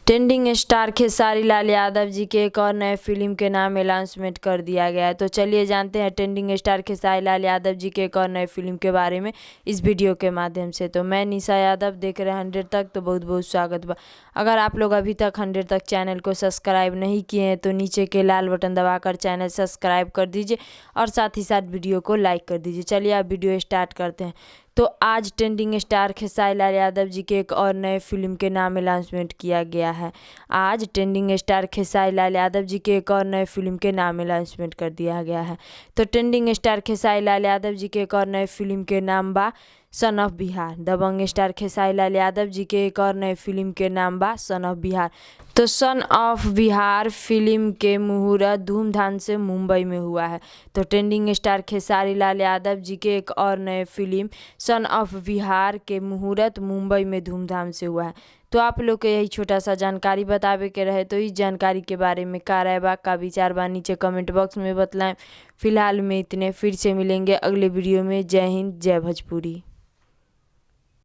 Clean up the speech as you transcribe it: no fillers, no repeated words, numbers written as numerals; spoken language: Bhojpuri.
ट्रेंडिंग स्टार खेसारी लाल यादव जी के एक और नए फिल्म के नाम अनाउंसमेंट कर दिया गया है। तो चलिए जानते हैं ट्रेंडिंग स्टार खेसारी लाल यादव जी के एक और नए फिल्म के बारे में इस वीडियो के माध्यम से। तो मैं निशा यादव, देख रहे हैं 100 तक, तो बहुत बहुत स्वागत बा। अगर आप लोग अभी तक 100 तक चैनल को सब्सक्राइब नहीं किए हैं तो नीचे के लाल बटन दबाकर चैनल सब्सक्राइब कर दीजिए और साथ ही साथ वीडियो को लाइक कर दीजिए। चलिए आप वीडियो स्टार्ट करते हैं। तो आज ट्रेंडिंग स्टार खेसारी लाल यादव जी के एक और नए फिल्म के नाम अनाउंसमेंट किया गया है। आज ट्रेंडिंग स्टार खेसारी लाल यादव जी के एक और नए फिल्म के नाम अनाउंसमेंट कर दिया गया है। तो ट्रेंडिंग स्टार खेसारी लाल यादव जी के एक और नए फिल्म के नाम बा सन ऑफ बिहार। दबंग स्टार खेसारी लाल यादव जी के एक और नए फिल्म के नाम बा सन ऑफ बिहार। तो सन ऑफ बिहार फिल्म के मुहूर्त धूमधाम से मुंबई में हुआ है। तो ट्रेंडिंग स्टार खेसारी लाल यादव जी के एक और नए फिल्म सन ऑफ बिहार के मुहूर्त मुंबई में धूमधाम से हुआ है। तो आप लोग को यही छोटा सा जानकारी बतावे के रहे। तो इस जानकारी के बारे में का राय बा, का विचार बा, नीचे कमेंट बॉक्स में बतलाएं। फिलहाल में इतने, फिर से मिलेंगे अगले वीडियो में। जय हिंद, जय भोजपुरी।